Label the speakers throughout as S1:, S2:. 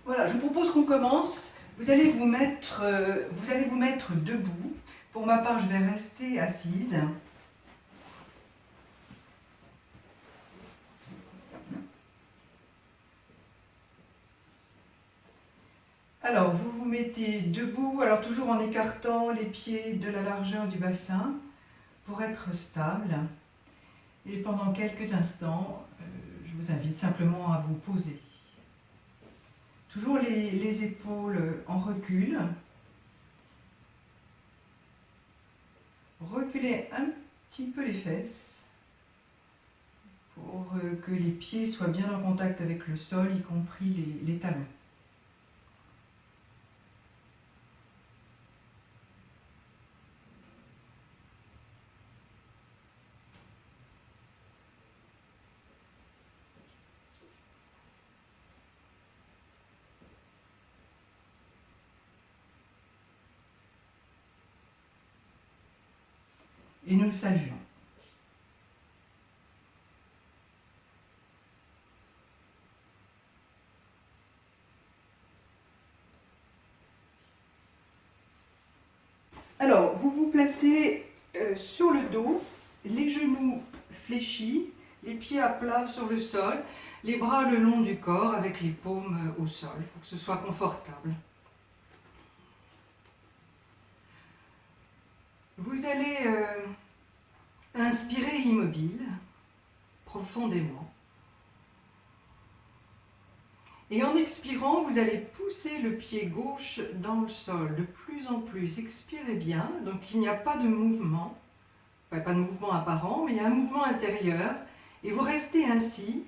S1: Voilà, je propose qu'on commence. Vous allez vous mettre debout. Pour ma part, je vais rester assise. Alors, vous vous mettez debout, alors toujours en écartant les pieds de la largeur du bassin pour être stable. Et pendant quelques instants, je vous invite simplement à vous poser. Toujours les épaules en recul. Reculez un petit peu les fesses pour que les pieds soient bien en contact avec le sol, y compris les talons. Et nous saluons. Alors, vous vous placez sur le dos, les genoux fléchis, les pieds à plat sur le sol, les bras le long du corps avec les paumes au sol. Il faut que ce soit confortable. Vous allez inspirer immobile, profondément. Et en expirant, vous allez pousser le pied gauche dans le sol de plus en plus. Expirez bien, donc il n'y a pas de mouvement, pas de mouvement apparent, mais il y a un mouvement intérieur. Et vous restez ainsi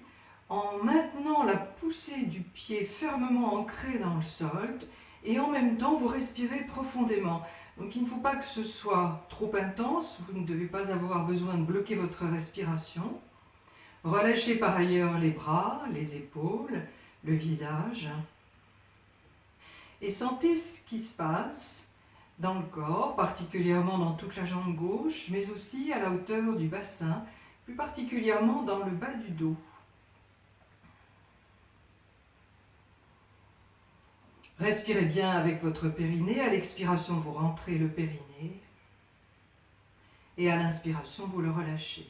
S1: en maintenant la poussée du pied fermement ancré dans le sol et en même temps vous respirez profondément. Donc il ne faut pas que ce soit trop intense, vous ne devez pas avoir besoin de bloquer votre respiration. Relâchez par ailleurs les bras, les épaules, le visage et sentez ce qui se passe dans le corps, particulièrement dans toute la jambe gauche, mais aussi à la hauteur du bassin, plus particulièrement dans le bas du dos. Respirez bien avec votre périnée. À l'expiration, vous rentrez le périnée et à l'inspiration, vous le relâchez.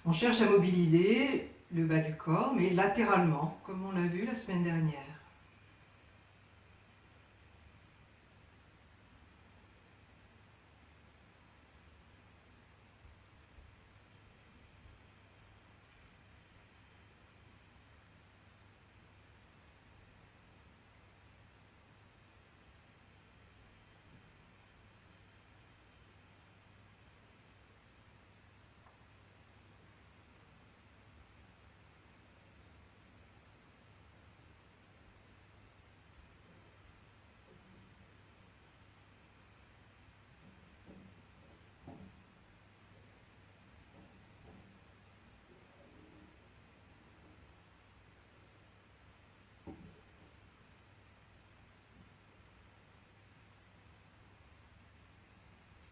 S1: On cherche à mobiliser le bas du corps, mais latéralement, comme on l'a vu la semaine dernière.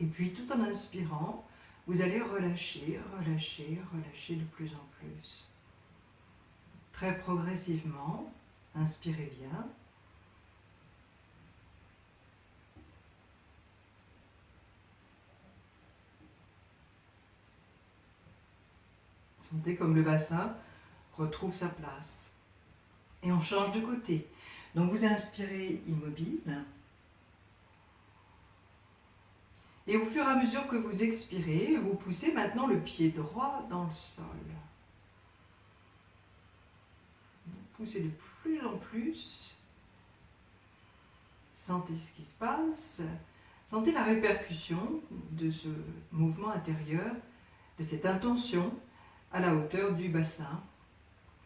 S1: Et puis tout en inspirant, vous allez relâcher, relâcher, relâcher de plus en plus. Très progressivement, inspirez bien. Sentez comme le bassin retrouve sa place. Et on change de côté. Donc vous inspirez immobile. Et au fur et à mesure que vous expirez, vous poussez maintenant le pied droit dans le sol. Vous poussez de plus en plus. Sentez ce qui se passe. Sentez la répercussion de ce mouvement intérieur, de cette intention à la hauteur du bassin.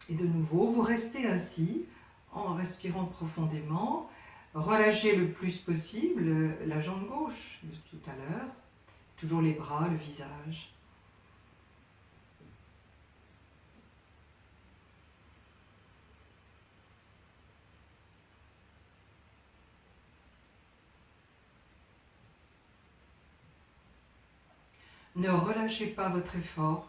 S1: Et de nouveau, vous restez ainsi en respirant profondément. Relâchez le plus possible la jambe gauche de tout à l'heure. Toujours les bras, le visage. Ne relâchez pas votre effort.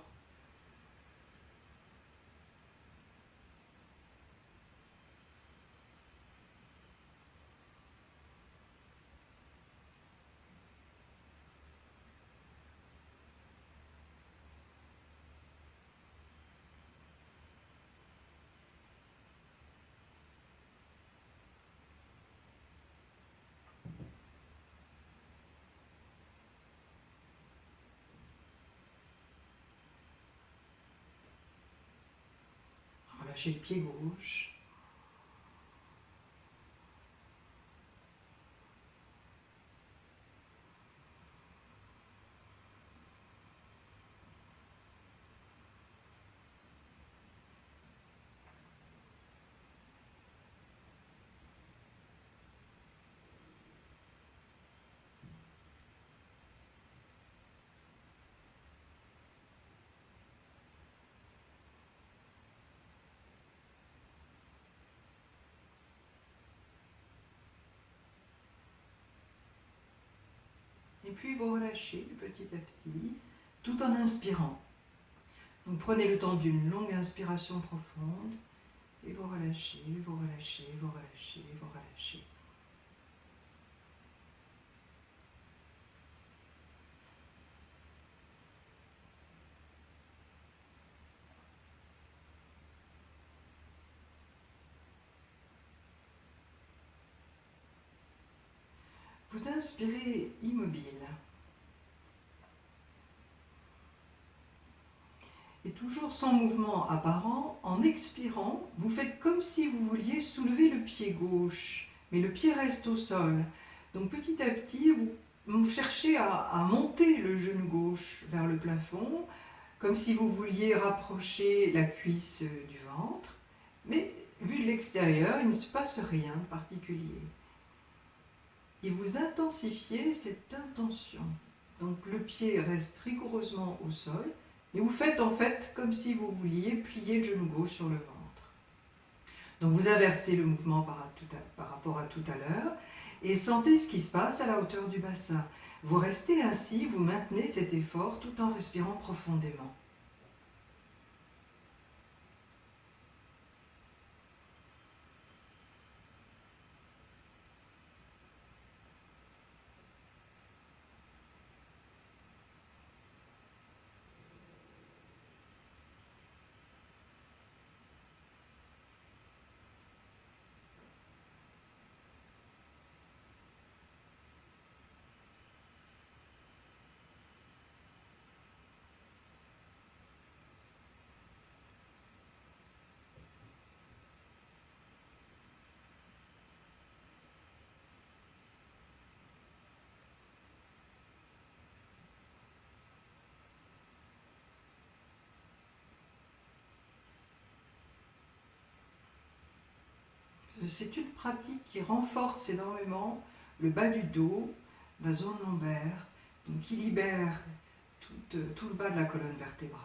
S1: Relâchez le pied gauche. Et puis vous relâchez petit à petit, tout en inspirant. Donc prenez le temps d'une longue inspiration profonde, et vous relâchez, vous relâchez, vous relâchez, vous relâchez. Vous inspirez immobile. Et toujours sans mouvement apparent, en expirant, vous faites comme si vous vouliez soulever le pied gauche, mais le pied reste au sol. Donc petit à petit, vous cherchez à monter le genou gauche vers le plafond, comme si vous vouliez rapprocher la cuisse du ventre, mais vu de l'extérieur, il ne se passe rien de particulier. Et vous intensifiez cette intention. Donc le pied reste rigoureusement au sol, et vous faites en fait comme si vous vouliez plier le genou gauche sur le ventre. Donc vous inversez le mouvement par rapport à tout à l'heure, et sentez ce qui se passe à la hauteur du bassin. Vous restez ainsi, vous maintenez cet effort tout en respirant profondément. C'est une pratique qui renforce énormément le bas du dos, la zone lombaire, donc qui libère tout le bas de la colonne vertébrale.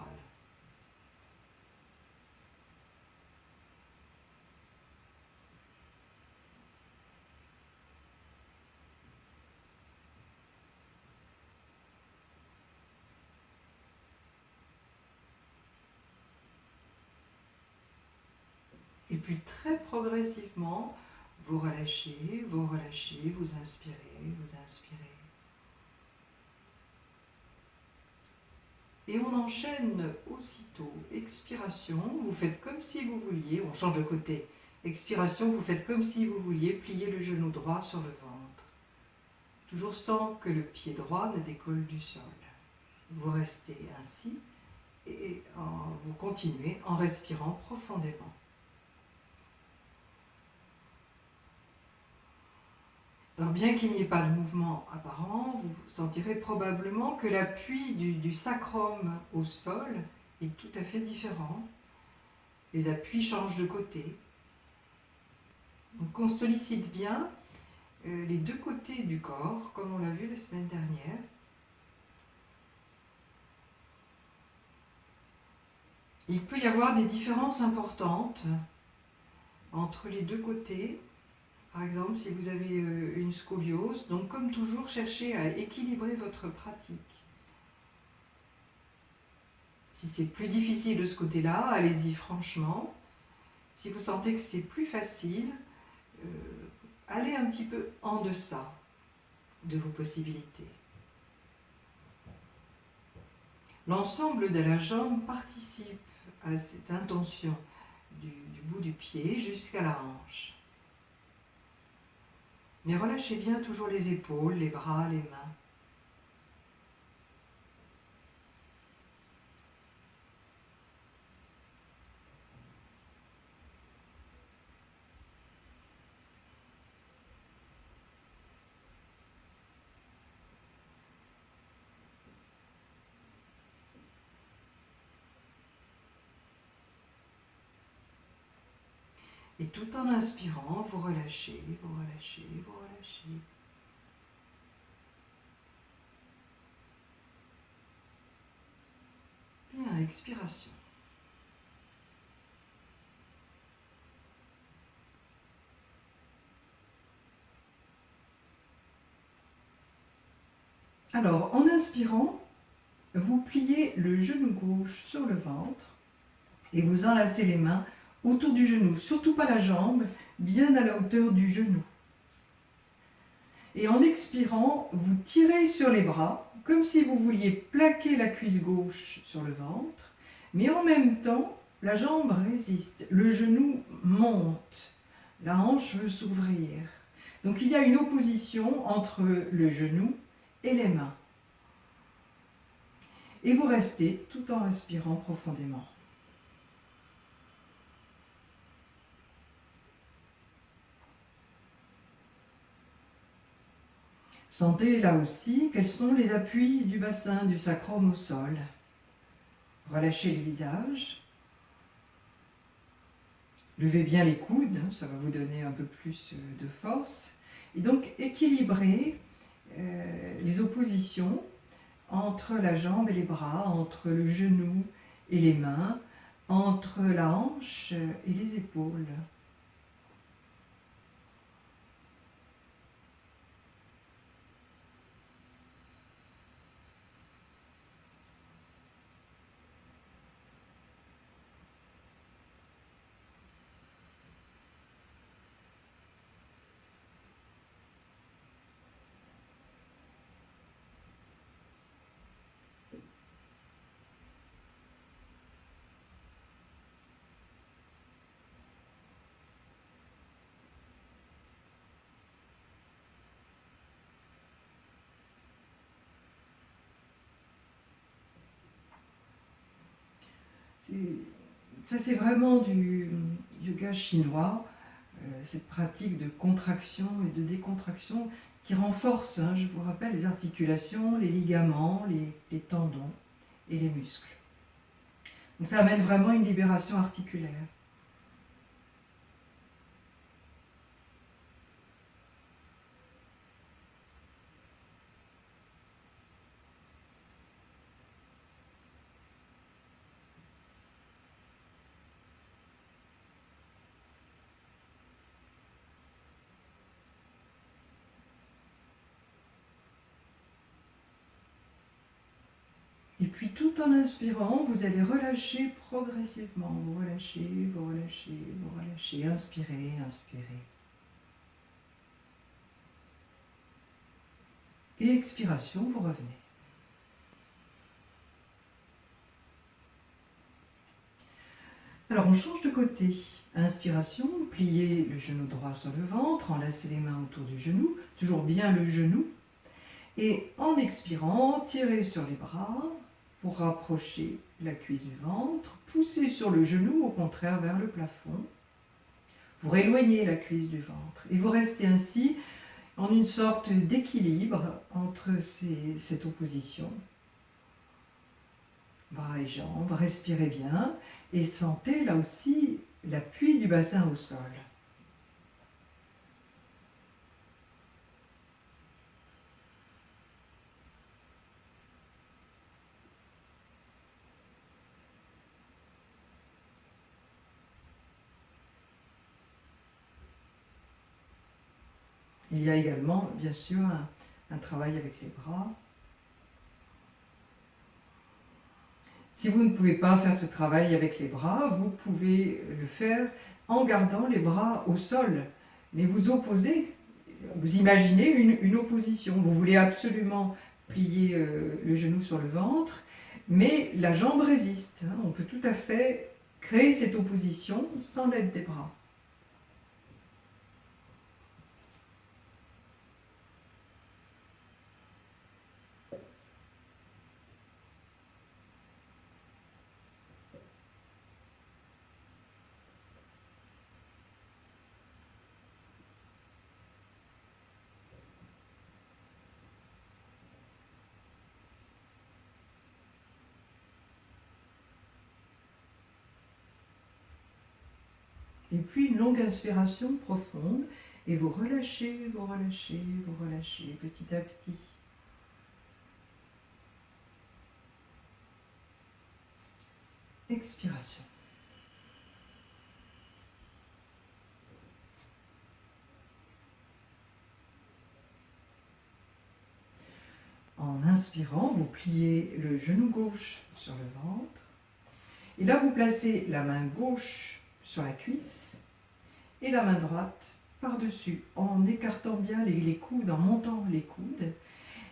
S1: Et puis très progressivement, vous relâchez, vous relâchez, vous inspirez, vous inspirez. Et on enchaîne aussitôt. Expiration, vous faites comme si vous vouliez, on change de côté. Expiration, vous faites comme si vous vouliez plier le genou droit sur le ventre. Toujours sans que le pied droit ne décolle du sol. Vous restez ainsi et vous continuez en respirant profondément. Alors bien qu'il n'y ait pas de mouvement apparent, vous sentirez probablement que l'appui du sacrum au sol est tout à fait différent. Les appuis changent de côté. Donc on sollicite bien les deux côtés du corps, comme on l'a vu la semaine dernière. Il peut y avoir des différences importantes entre les deux côtés. Par exemple, si vous avez une scoliose, donc comme toujours, cherchez à équilibrer votre pratique. Si c'est plus difficile de ce côté-là, allez-y franchement. Si vous sentez que c'est plus facile, allez un petit peu en deçà de vos possibilités. L'ensemble de la jambe participe à cette intention du bout du pied jusqu'à la hanche. Mais relâchez bien toujours les épaules, les bras, les mains. Et tout en inspirant, vous relâchez, vous relâchez, vous relâchez. Bien, expiration. Alors, en inspirant, vous pliez le genou gauche sur le ventre et vous enlacez les mains autour du genou, surtout pas la jambe, bien à la hauteur du genou. Et en expirant, vous tirez sur les bras, comme si vous vouliez plaquer la cuisse gauche sur le ventre, mais en même temps, la jambe résiste, le genou monte, la hanche veut s'ouvrir. Donc il y a une opposition entre le genou et les mains. Et vous restez tout en respirant profondément. Sentez là aussi quels sont les appuis du bassin, du sacrum au sol. Relâchez le visage. Levez bien les coudes, ça va vous donner un peu plus de force. Et donc équilibrez les oppositions entre la jambe et les bras, entre le genou et les mains, entre la hanche et les épaules. Ça, c'est vraiment du yoga chinois, cette pratique de contraction et de décontraction qui renforce, je vous rappelle, les articulations, les ligaments, les tendons et les muscles. Donc ça amène vraiment une libération articulaire. Et puis tout en inspirant, vous allez relâcher progressivement. Vous relâchez, vous relâchez, vous relâchez. Inspirez, inspirez. Et expiration, vous revenez. Alors on change de côté. Inspiration, pliez le genou droit sur le ventre, enlacez les mains autour du genou, toujours bien le genou. Et en expirant, tirez sur les bras pour rapprocher la cuisse du ventre, poussez sur le genou, au contraire, vers le plafond. Vous éloignez la cuisse du ventre et vous restez ainsi en une sorte d'équilibre entre cette opposition. Bras et jambes, respirez bien et sentez là aussi l'appui du bassin au sol. Il y a également, bien sûr, un travail avec les bras. Si vous ne pouvez pas faire ce travail avec les bras, vous pouvez le faire en gardant les bras au sol. Mais vous opposez, vous imaginez une opposition. Vous voulez absolument plier le genou sur le ventre, mais la jambe résiste. On peut tout à fait créer cette opposition sans l'aide des bras. Et puis une longue inspiration profonde, et vous relâchez, vous relâchez, vous relâchez petit à petit. Expiration. En inspirant, vous pliez le genou gauche sur le ventre. Et là, vous placez la main gauche sur la cuisse et la main droite par-dessus, en écartant bien les coudes, en montant les coudes.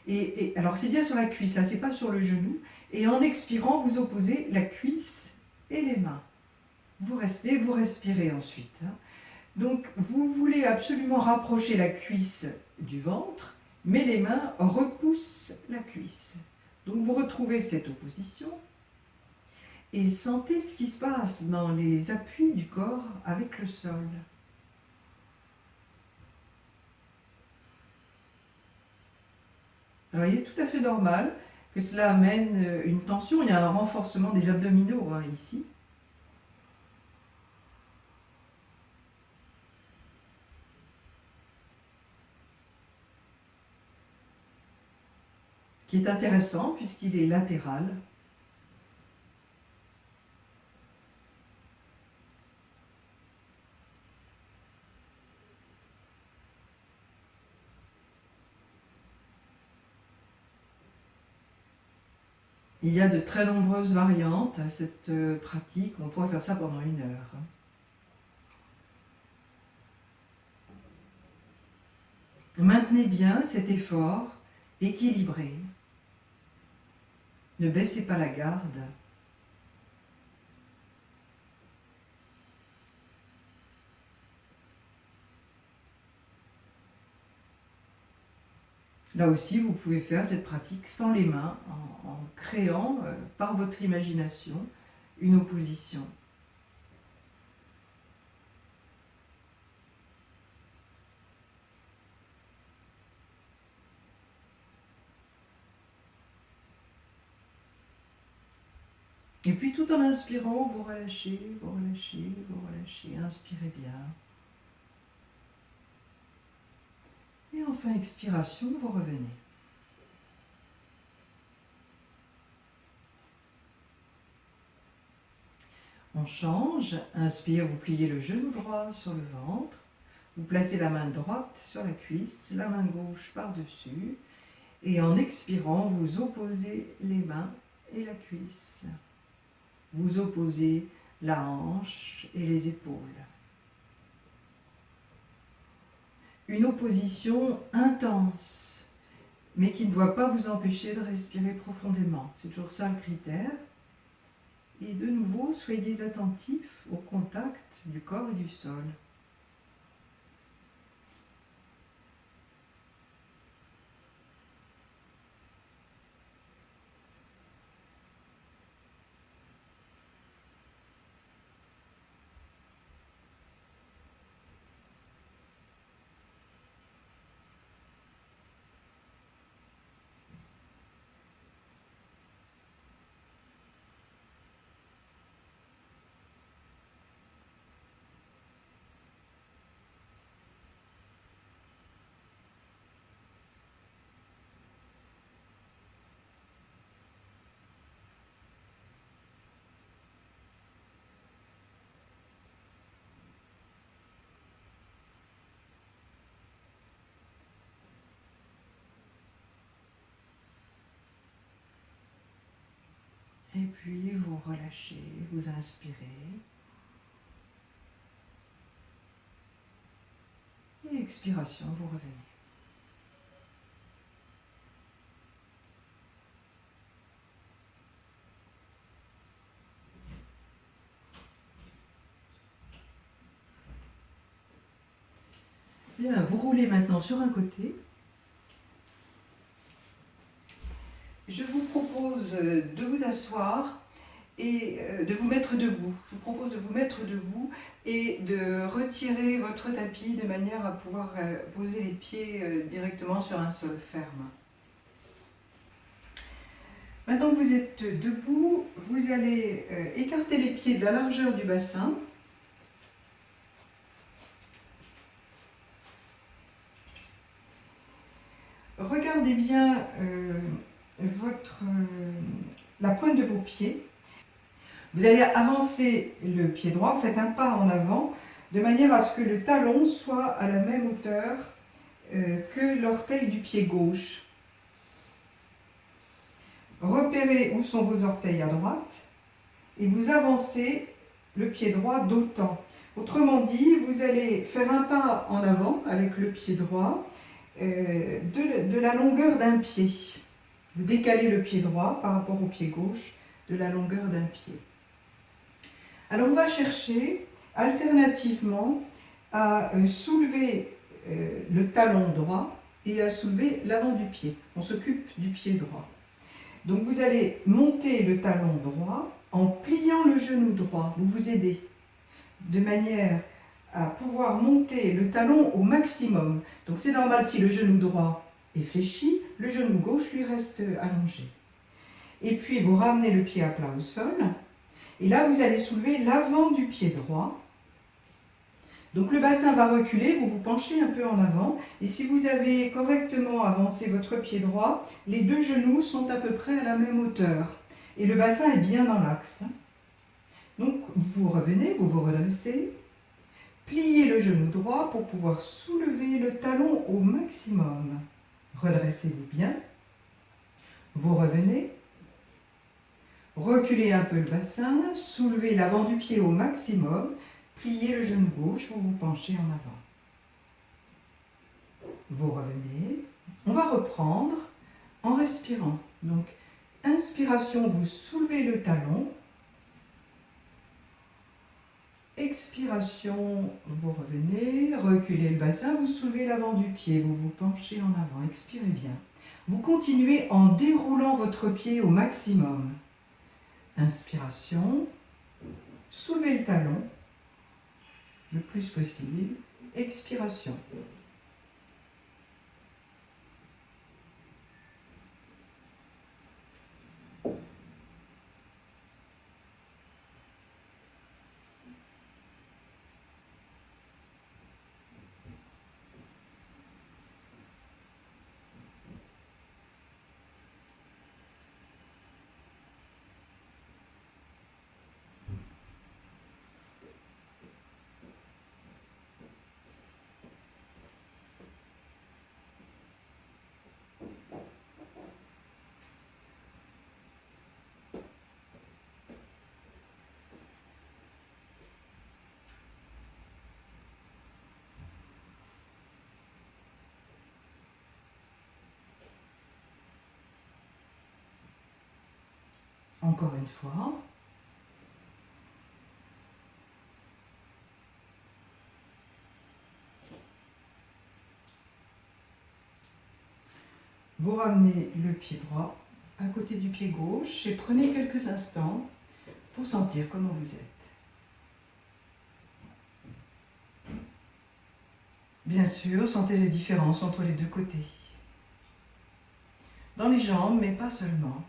S1: Et alors, c'est bien sur la cuisse, là, c'est pas sur le genou. Et en expirant, vous opposez la cuisse et les mains. Vous restez, vous respirez ensuite. Donc, vous voulez absolument rapprocher la cuisse du ventre, mais les mains repoussent la cuisse. Donc, vous retrouvez cette opposition. Et sentez ce qui se passe dans les appuis du corps avec le sol. Alors il est tout à fait normal que cela amène une tension, il y a un renforcement des abdominaux ici. Qui est intéressant puisqu'il est latéral. Il y a de très nombreuses variantes à cette pratique. On pourrait faire ça pendant 1 heure. Maintenez bien cet effort équilibré. Ne baissez pas la garde. Là aussi, vous pouvez faire cette pratique sans les mains, en créant par votre imagination une opposition. Et puis tout en inspirant, vous relâchez, vous relâchez, vous relâchez. Inspirez bien. Et enfin, expiration, vous revenez. On change. Inspire, vous pliez le genou droit sur le ventre. Vous placez la main droite sur la cuisse, la main gauche par-dessus. Et en expirant, vous opposez les mains et la cuisse. Vous opposez la hanche et les épaules. Une opposition intense, mais qui ne doit pas vous empêcher de respirer profondément. C'est toujours ça le critère. Et de nouveau, soyez attentifs au contact du corps et du sol. Et puis vous relâchez, vous inspirez. Et expiration, vous revenez. Bien, vous roulez maintenant sur un côté. Je vous propose de vous asseoir et de vous mettre debout. Je vous propose de vous mettre debout et de retirer votre tapis de manière à pouvoir poser les pieds directement sur un sol ferme. Maintenant que vous êtes debout, vous allez écarter les pieds de la largeur du bassin. Regardez bien la pointe de vos pieds. Vous allez avancer le pied droit, vous faites un pas en avant, de manière à ce que le talon soit à la même hauteur que l'orteil du pied gauche. Repérez où sont vos orteils à droite et vous avancez le pied droit d'autant. Autrement dit, vous allez faire un pas en avant avec le pied droit de la longueur d'un pied. Vous décalez le pied droit par rapport au pied gauche de la longueur d'un pied. Alors on va chercher alternativement à soulever le talon droit et à soulever l'avant du pied. On s'occupe du pied droit. Donc vous allez monter le talon droit en pliant le genou droit. Vous vous aidez de manière à pouvoir monter le talon au maximum. Donc c'est normal si le genou droit est fléchi, le genou gauche lui reste allongé. Et puis vous ramenez le pied à plat au sol. Et là vous allez soulever l'avant du pied droit. Donc le bassin va reculer, vous vous penchez un peu en avant. Et si vous avez correctement avancé votre pied droit, les deux genoux sont à peu près à la même hauteur. Et le bassin est bien dans l'axe. Donc vous revenez, vous vous redressez. Pliez le genou droit pour pouvoir soulever le talon au maximum. Redressez-vous bien. Vous revenez. Reculez un peu le bassin, soulevez l'avant du pied au maximum, pliez le genou gauche, vous vous penchez en avant. Vous revenez. On va reprendre en respirant. Donc, inspiration, vous soulevez le talon. Expiration, vous revenez, reculez le bassin, vous soulevez l'avant du pied, vous vous penchez en avant, expirez bien. Vous continuez en déroulant votre pied au maximum. Inspiration, soulevez le talon le plus possible, expiration. Encore une fois. Vous ramenez le pied droit à côté du pied gauche et prenez quelques instants pour sentir comment vous êtes. Bien sûr, sentez les différences entre les deux côtés. Dans les jambes, mais pas seulement.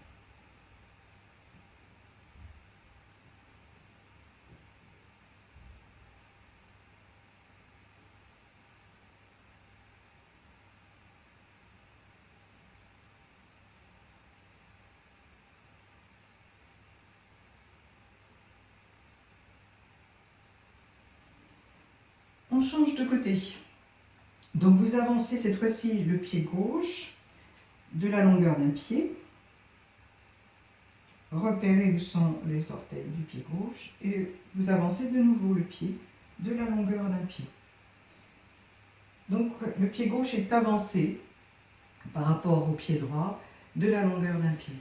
S1: On change de côté. Donc vous avancez cette fois-ci le pied gauche de la longueur d'un pied. repérez où sont les orteils du pied gauche et vous avancez de nouveau le pied de la longueur d'un pied. Donc le pied gauche est avancé par rapport au pied droit de la longueur d'un pied.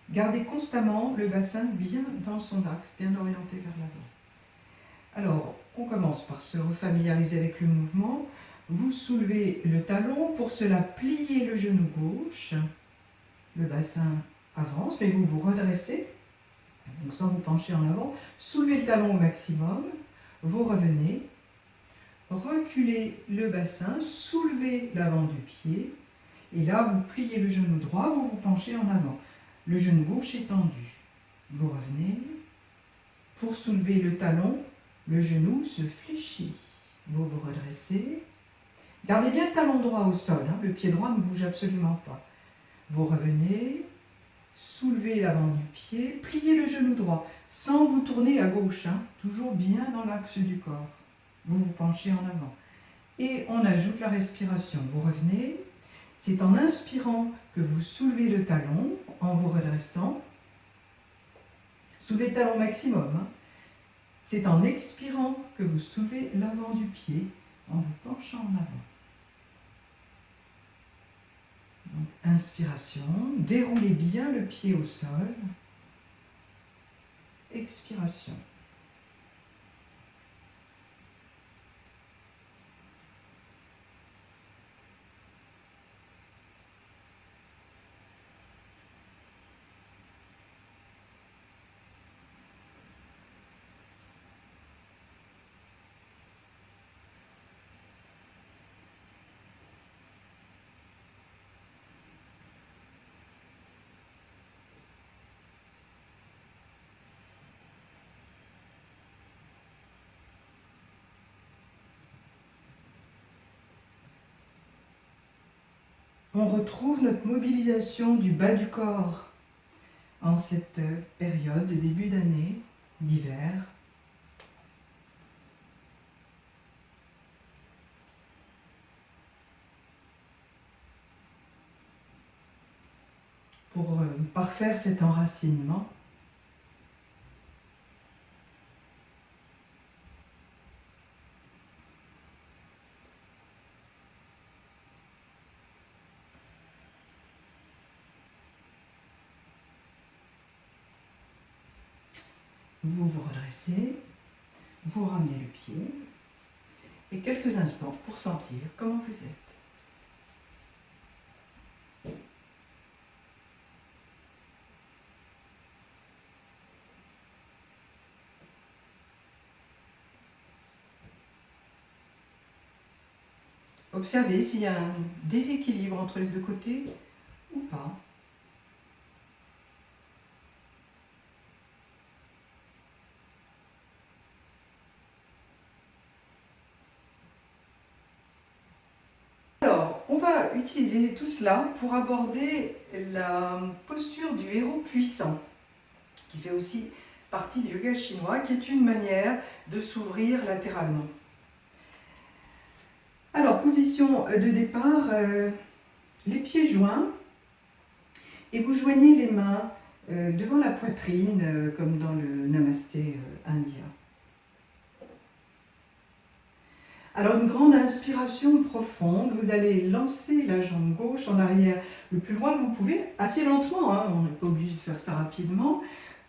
S1: Gardez constamment le bassin bien dans son axe, bien orienté vers l'avant. Alors, on commence par se refamiliariser avec le mouvement. Vous soulevez le talon, pour cela pliez le genou gauche. Le bassin avance, mais vous vous redressez, donc sans vous pencher en avant. Soulevez le talon au maximum, vous revenez. Reculez le bassin, soulevez l'avant du pied. Et là, vous pliez le genou droit, vous vous penchez en avant. Le genou gauche est tendu. Vous revenez. Pour soulever le talon, le genou se fléchit. Vous vous redressez. Gardez bien le talon droit au sol, hein, le pied droit ne bouge absolument pas. Vous revenez, soulevez l'avant du pied, pliez le genou droit, sans vous tourner à gauche, hein, toujours bien dans l'axe du corps. Vous vous penchez en avant. Et on ajoute la respiration. Vous revenez. C'est en inspirant que vous soulevez le talon, en vous redressant. Soulevez le talon maximum. Hein. C'est en expirant que vous soulevez l'avant du pied, en vous penchant en avant. Donc, inspiration, déroulez bien le pied au sol. Expiration. On retrouve notre mobilisation du bas du corps en cette période de début d'année, d'hiver. Pour parfaire cet enracinement, vous vous redressez, vous ramenez le pied et quelques instants pour sentir comment vous êtes. Observez s'il y a un déséquilibre entre les deux côtés ou pas. Alors, on va utiliser tout cela pour aborder la posture du héros puissant, qui fait aussi partie du yoga chinois, qui est une manière de s'ouvrir latéralement. Alors, position de départ, les pieds joints, et vous joignez les mains devant la poitrine, comme dans le Namasté indien. Alors, une grande inspiration profonde, vous allez lancer la jambe gauche en arrière le plus loin que vous pouvez, assez lentement, hein, on n'est pas obligé de faire ça rapidement.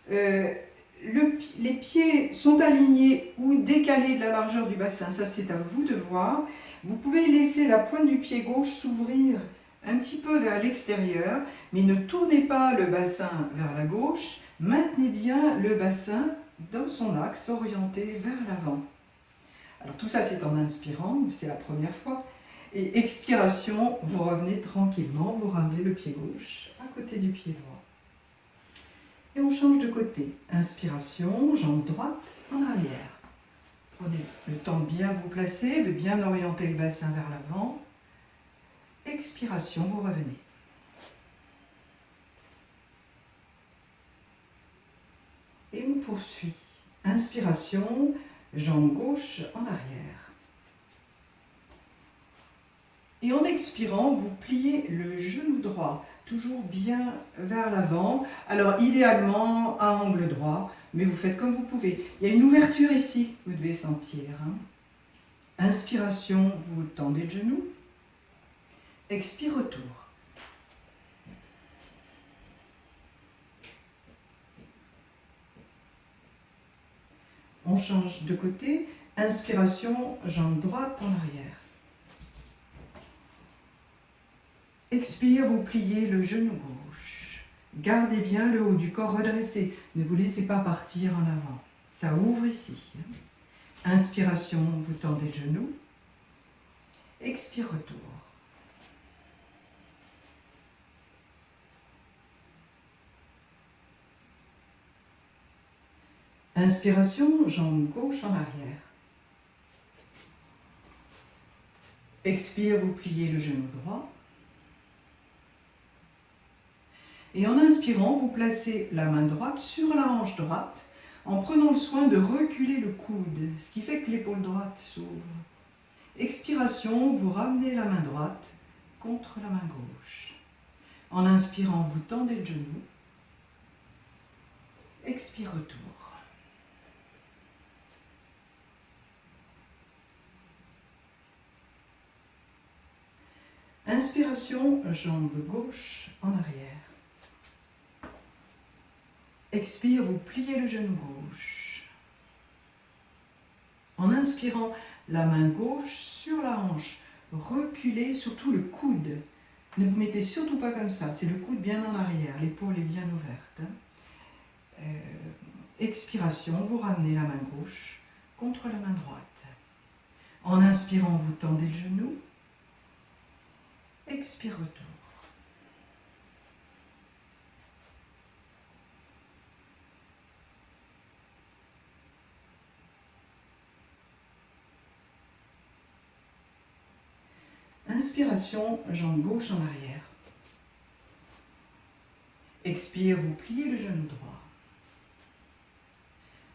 S1: Les pieds sont alignés ou décalés de la largeur du bassin, ça c'est à vous de voir. Vous pouvez laisser la pointe du pied gauche s'ouvrir un petit peu vers l'extérieur, mais ne tournez pas le bassin vers la gauche, maintenez bien le bassin dans son axe orienté vers l'avant. Alors tout ça c'est en inspirant, c'est la première fois. Et expiration, vous revenez tranquillement, vous ramenez le pied gauche à côté du pied droit. Et on change de côté. Inspiration, jambe droite en arrière. Prenez le temps de bien vous placer, de bien orienter le bassin vers l'avant. Expiration, vous revenez. Et on poursuit. Inspiration, jambe gauche en arrière. Et en expirant, vous pliez le genou droit, toujours bien vers l'avant. Alors idéalement à angle droit, mais vous faites comme vous pouvez. Il y a une ouverture ici, vous devez sentir. Hein. Inspiration, vous tendez le genou. Expire, retour. On change de côté. Inspiration, jambe droite en arrière. Expire, vous pliez le genou gauche. Gardez bien le haut du corps redressé. Ne vous laissez pas partir en avant. Ça ouvre ici. Inspiration, vous tendez le genou. Expire, retour. Inspiration, jambe gauche en arrière. Expire, vous pliez le genou droit. Et en inspirant, vous placez la main droite sur la hanche droite en prenant le soin de reculer le coude, ce qui fait que l'épaule droite s'ouvre. Expiration, vous ramenez la main droite contre la main gauche. En inspirant, vous tendez le genou. Expire, retour. Inspiration, jambe gauche en arrière. Expire, vous pliez le genou gauche. En inspirant, la main gauche sur la hanche. Reculez surtout le coude. Ne vous mettez surtout pas comme ça. C'est le coude bien en arrière. L'épaule est bien ouverte. Expiration, vous ramenez la main gauche contre la main droite. En inspirant, vous tendez le genou. Expire, retour. Inspiration, jambe gauche en arrière. Expire, vous pliez le genou droit.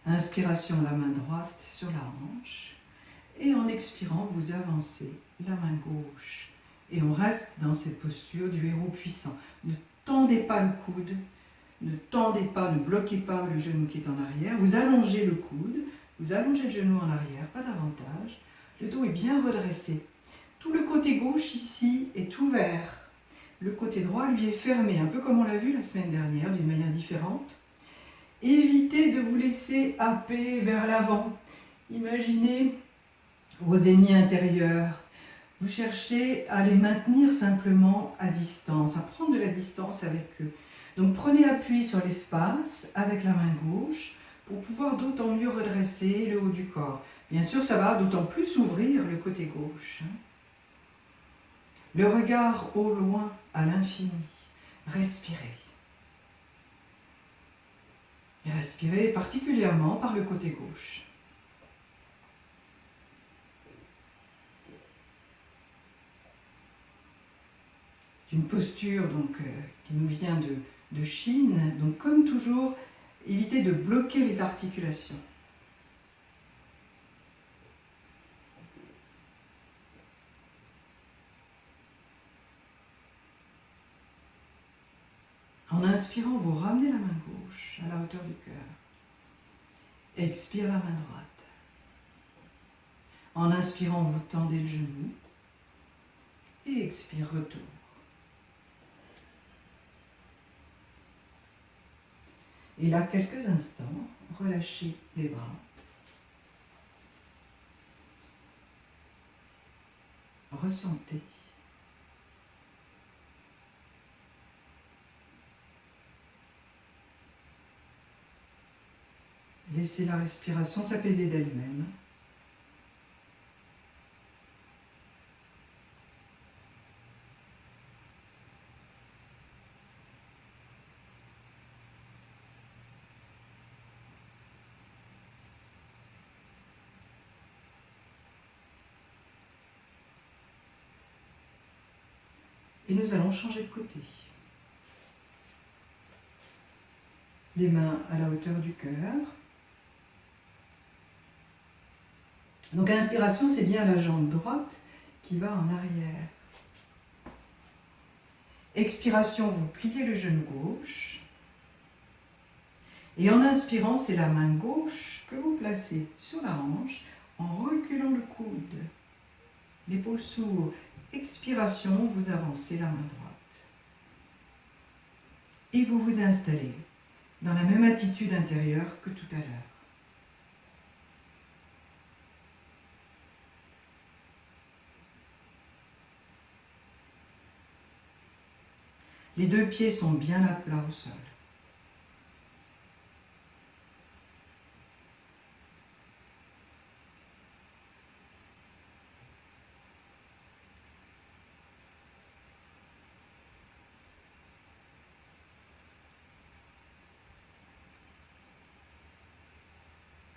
S1: Inspiration, la main droite sur la hanche. Et en expirant, vous avancez la main gauche. Et on reste dans cette posture du héros puissant. Ne tendez pas le coude, ne tendez pas, ne bloquez pas le genou qui est en arrière. Vous allongez le coude, vous allongez le genou en arrière, pas davantage. Le dos est bien redressé. Tout le côté gauche ici est ouvert. Le côté droit, lui, est fermé, un peu comme on l'a vu la semaine dernière, d'une manière différente. Évitez de vous laisser happer vers l'avant. Imaginez vos ennemis intérieurs. Vous cherchez à les maintenir simplement à distance, à prendre de la distance avec eux. Donc prenez appui sur l'espace avec la main gauche pour pouvoir d'autant mieux redresser le haut du corps. Bien sûr, ça va d'autant plus ouvrir le côté gauche. Le regard au loin, à l'infini. Respirez. Et respirez particulièrement par le côté gauche. C'est une posture donc, qui nous vient de Chine. Donc comme toujours, évitez de bloquer les articulations. En inspirant, vous ramenez la main gauche à la hauteur du cœur. Expire la main droite. En inspirant, vous tendez le genou. Et expire, retour. Et là, quelques instants, relâchez les bras. Ressentez. Laissez la respiration s'apaiser d'elle-même. Et nous allons changer de côté. Les mains à la hauteur du cœur. Donc inspiration, c'est bien la jambe droite qui va en arrière. Expiration, vous pliez le genou gauche. Et en inspirant, c'est la main gauche que vous placez sur la hanche en reculant le coude. L'épaule s'ouvre. Expiration, vous avancez la main droite. Et vous vous installez dans la même attitude intérieure que tout à l'heure. Les deux pieds sont bien à plat au sol.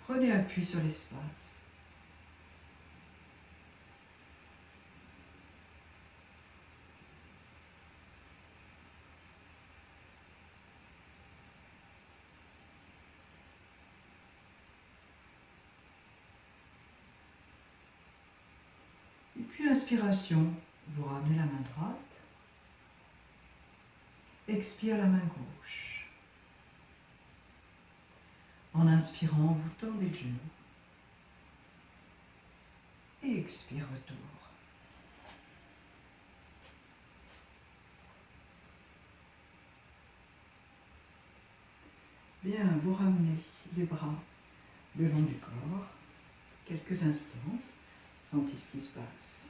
S1: Prenez appui sur l'espace. Et puis inspiration, vous ramenez la main droite. Expire la main gauche. En inspirant, vous tendez le genou. Et expire, retour. Bien, vous ramenez les bras le long du corps. Quelques instants. Sentez ce qui se passe.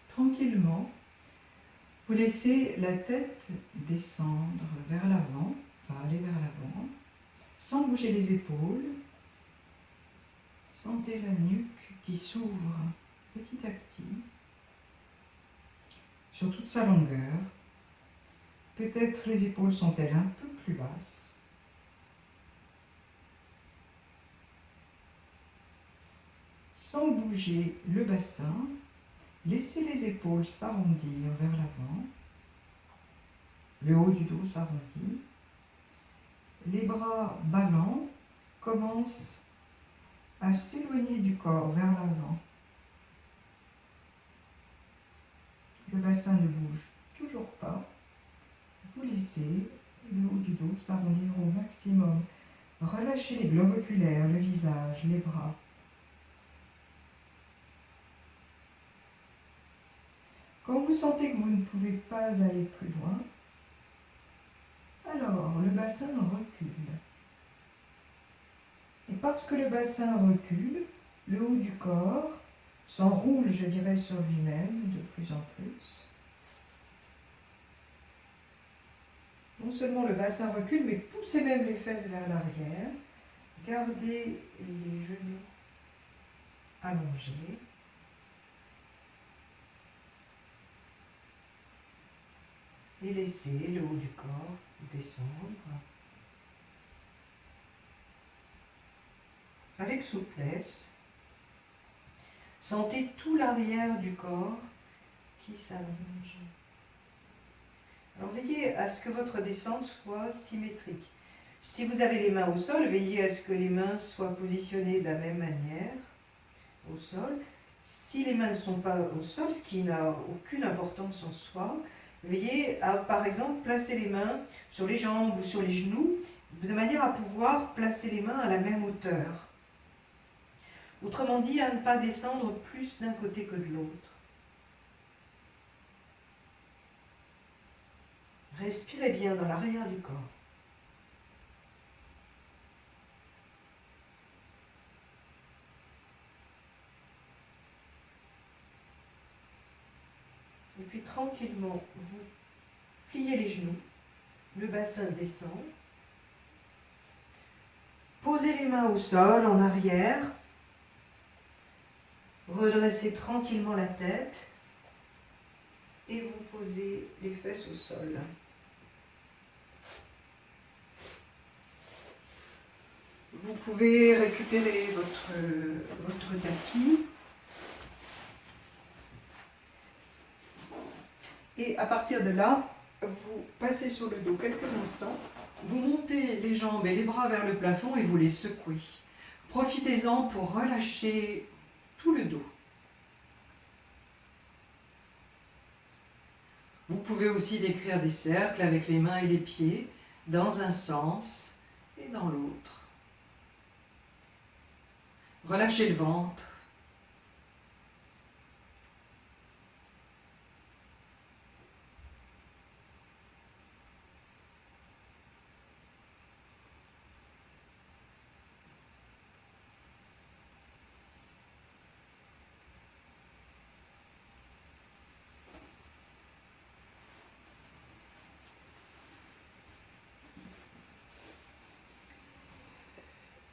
S1: Tranquillement, vous laissez la tête descendre vers l'avant, enfin aller vers l'avant, sans bouger les épaules. Sentez la nuque qui s'ouvre petit à petit sur toute sa longueur. Peut-être les épaules sont-elles un peu plus basses. Sans bouger le bassin, laissez les épaules s'arrondir vers l'avant. Le haut du dos s'arrondit. Les bras ballants commencent à s'éloigner du corps vers l'avant. Le bassin ne bouge toujours pas. Vous laissez le haut du dos s'arrondir au maximum. Relâchez les globes oculaires, le visage, les bras. Quand vous sentez que vous ne pouvez pas aller plus loin, alors le bassin recule. Et parce que le bassin recule, le haut du corps s'enroule, je dirais, sur lui-même de plus en plus. Non seulement le bassin recule, mais poussez même les fesses vers l'arrière. Gardez les genoux allongés. Et laissez le haut du corps descendre. Avec souplesse, sentez tout l'arrière du corps qui s'allonge. Alors veillez à ce que votre descente soit symétrique. Si vous avez les mains au sol, veillez à ce que les mains soient positionnées de la même manière au sol. Si les mains ne sont pas au sol, ce qui n'a aucune importance en soi, veillez à, par exemple, placer les mains sur les jambes ou sur les genoux, de manière à pouvoir placer les mains à la même hauteur. Autrement dit, à ne pas descendre plus d'un côté que de l'autre. Respirez bien dans l'arrière du corps. Et puis tranquillement, vous pliez les genoux, le bassin descend. Posez les mains au sol, en arrière. Redressez tranquillement la tête et vous posez les fesses au sol. Vous pouvez récupérer votre tapis Et à partir de là, vous passez sur le dos quelques instants, vous montez les jambes et les bras vers le plafond et vous les secouez. Profitez-en pour relâcher tout le dos. Vous pouvez aussi décrire des cercles avec les mains et les pieds dans un sens et dans l'autre. Relâchez le ventre.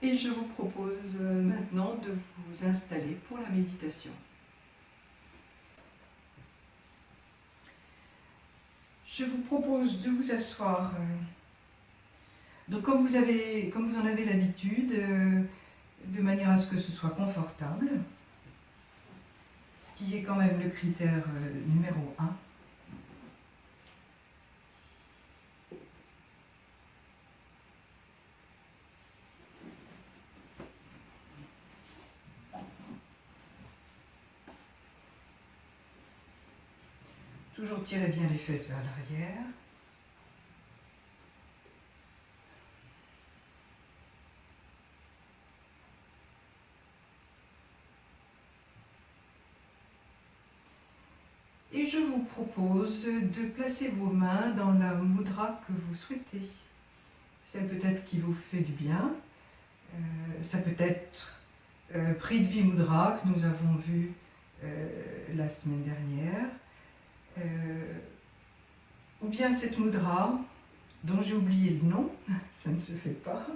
S1: Et je vous propose maintenant de vous installer pour la méditation. Je vous propose de vous asseoir, donc comme vous en avez l'habitude, de manière à ce que ce soit confortable, ce qui est quand même le critère numéro 1. Toujours tirez bien les fesses vers l'arrière. Et je vous propose de placer vos mains dans la mudra que vous souhaitez. Celle peut-être qui vous fait du bien. Ça peut être Prix de Vie Mudra que nous avons vu la semaine dernière. Ou bien cette mudra dont j'ai oublié le nom, ça ne se fait pas.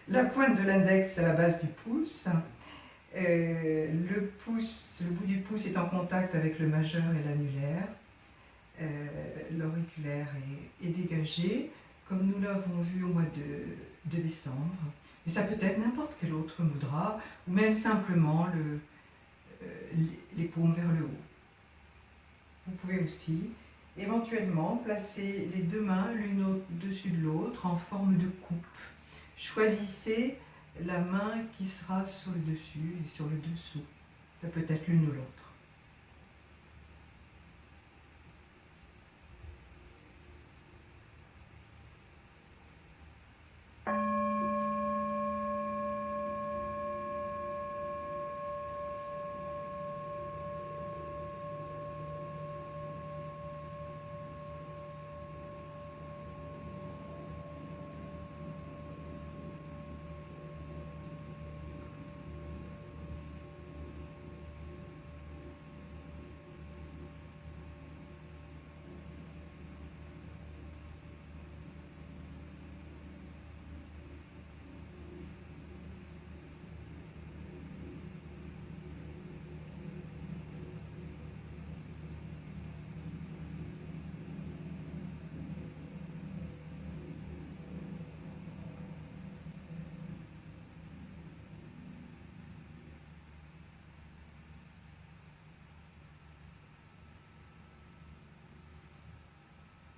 S1: La pointe de l'index à la base du pouce. Le bout du pouce est en contact avec le majeur et l'annulaire. L'auriculaire est dégagé, comme nous l'avons vu au mois de décembre. Mais ça peut être n'importe quelle autre mudra, ou même simplement les paumes vers le haut. Vous pouvez aussi éventuellement placer les deux mains l'une au-dessus de l'autre en forme de coupe. Choisissez la main qui sera sur le dessus et sur le dessous. Ça peut être l'une ou l'autre.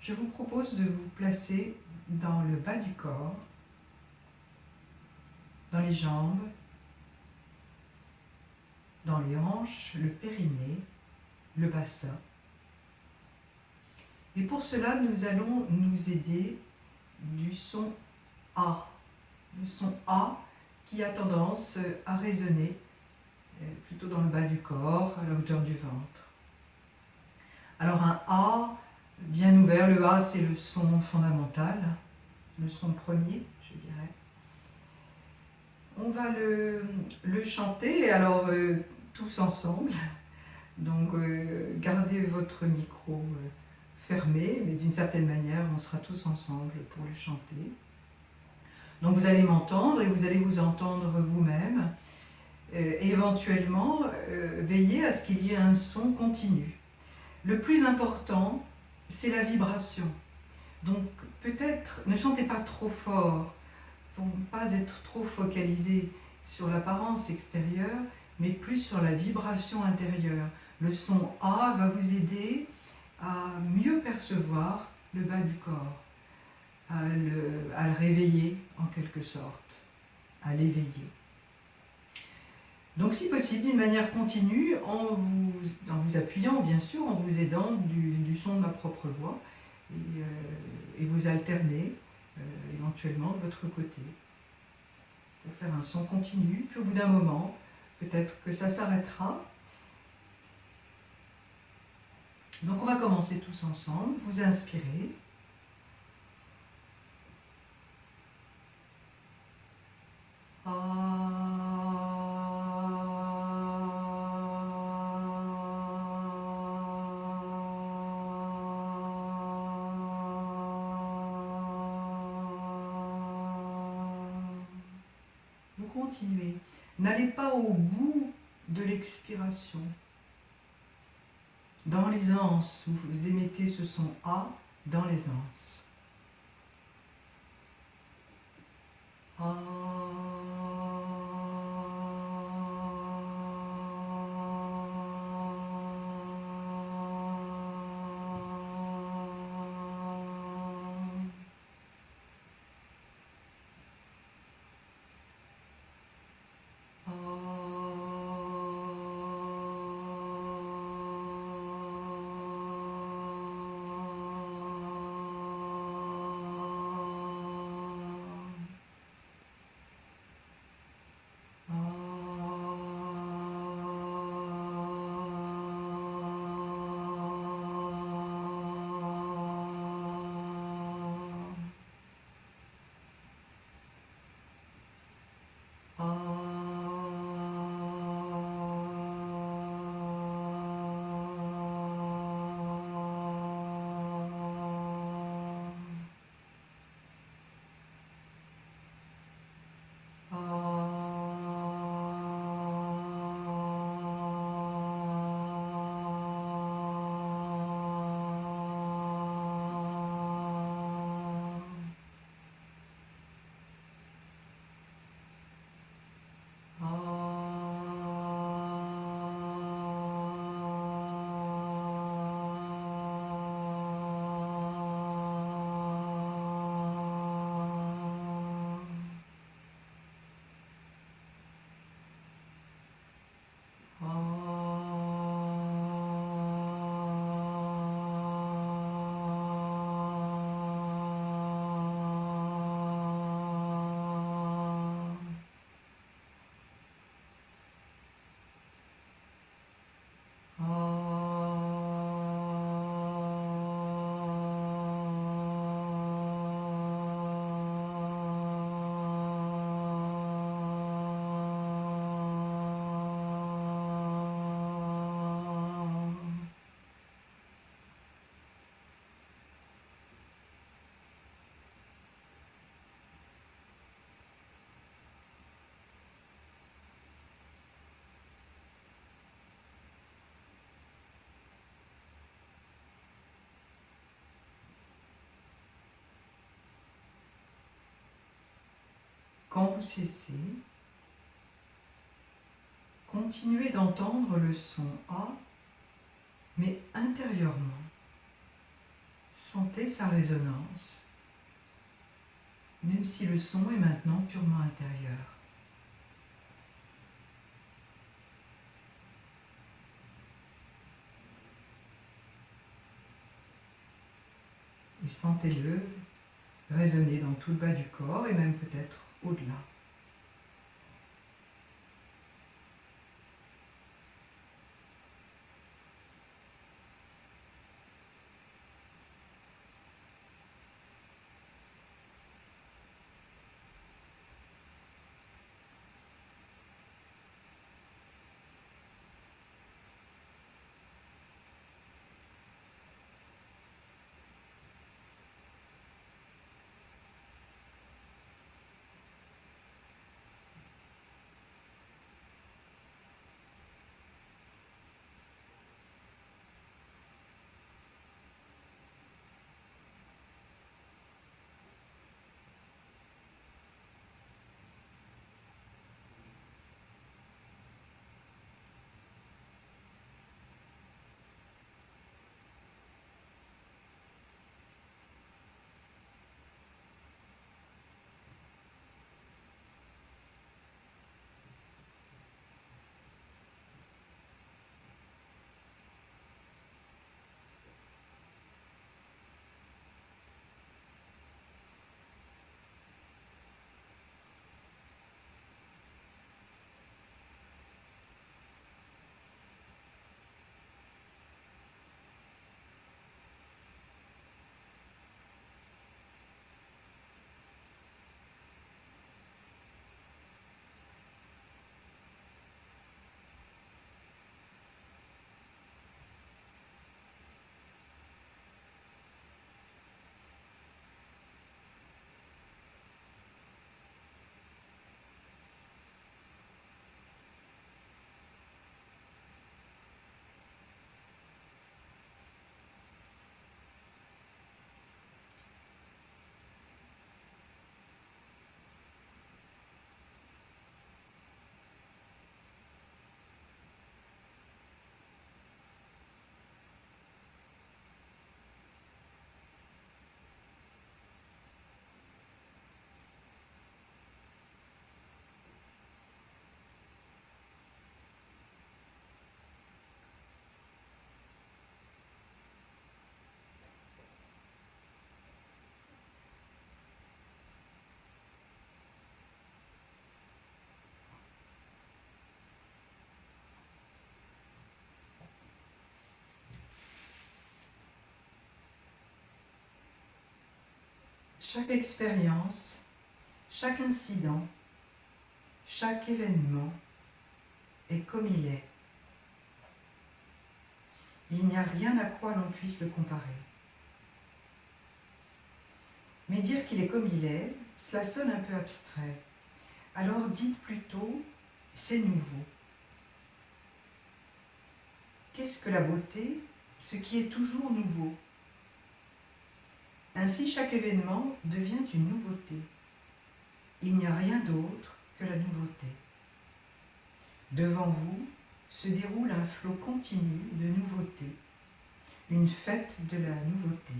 S1: Je vous propose de vous placer dans le bas du corps, dans les jambes, dans les hanches, le périnée, le bassin. Et pour cela, nous allons nous aider du son A. Le son A qui a tendance à résonner plutôt dans le bas du corps, à la hauteur du ventre. Alors un A bien ouvert, le A c'est le son fondamental, le son premier, je dirais. On va le chanter, alors tous ensemble. Donc gardez votre micro fermé, mais d'une certaine manière, on sera tous ensemble pour le chanter. Donc vous allez m'entendre et vous allez vous entendre vous-même. Et éventuellement, veillez à ce qu'il y ait un son continu. Le plus important, c'est la vibration. Donc peut-être, ne chantez pas trop fort pour ne pas être trop focalisé sur l'apparence extérieure, mais plus sur la vibration intérieure. Le son A va vous aider à mieux percevoir le bas du corps, à le réveiller en quelque sorte, à l'éveiller. Donc si possible, d'une manière continue, en vous appuyant bien sûr, en vous aidant du son de ma propre voix, et vous alternez éventuellement de votre côté pour faire un son continu, puis au bout d'un moment, peut-être que ça s'arrêtera. Donc on va commencer tous ensemble, vous inspirez. Vous continuez. N'allez pas au bout de l'expiration. Dans les anses, vous émettez ce son A dans les anses. Quand vous cessez, continuez d'entendre le son A, mais intérieurement. Sentez sa résonance, même si le son est maintenant purement intérieur. Et sentez-le résonner dans tout le bas du corps et même peut-être au-delà. Chaque expérience, chaque incident, chaque événement est comme il est. Il n'y a rien à quoi l'on puisse le comparer. Mais dire qu'il est comme il est, cela sonne un peu abstrait. Alors dites plutôt « c'est nouveau ». Qu'est-ce que la beauté? Ce qui est toujours nouveau. Ainsi, chaque événement devient une nouveauté. Il n'y a rien d'autre que la nouveauté. Devant vous se déroule un flot continu de nouveautés, une fête de la nouveauté,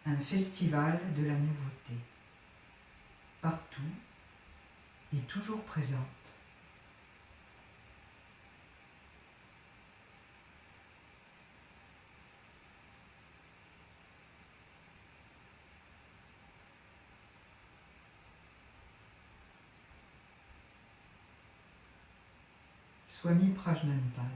S1: un festival de la nouveauté, partout et toujours présente. Swami Prajnanpad.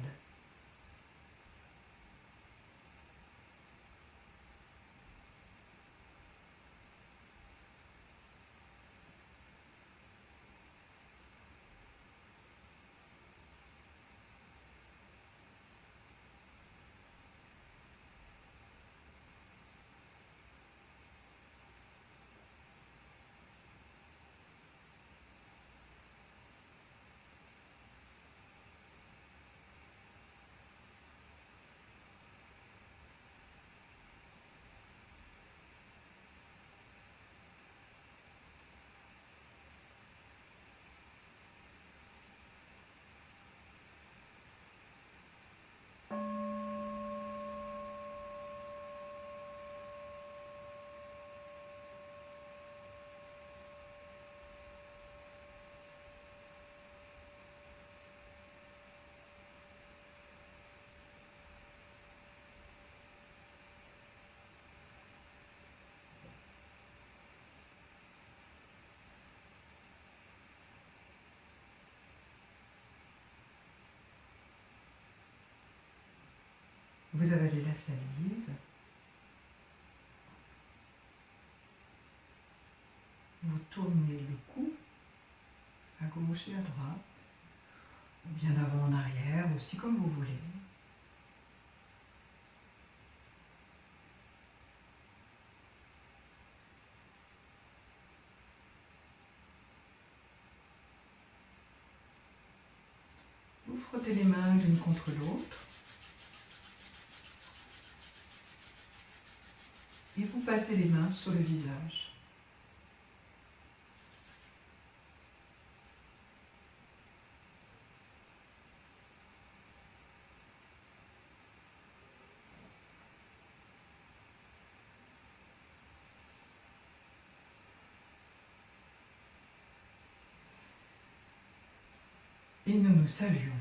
S1: Vous avalez la salive, vous tournez le cou à gauche et à droite, ou bien d'avant en arrière, aussi comme vous voulez. Vous frottez les mains l'une contre l'autre. Et vous passez les mains sur le visage. Et nous nous saluons.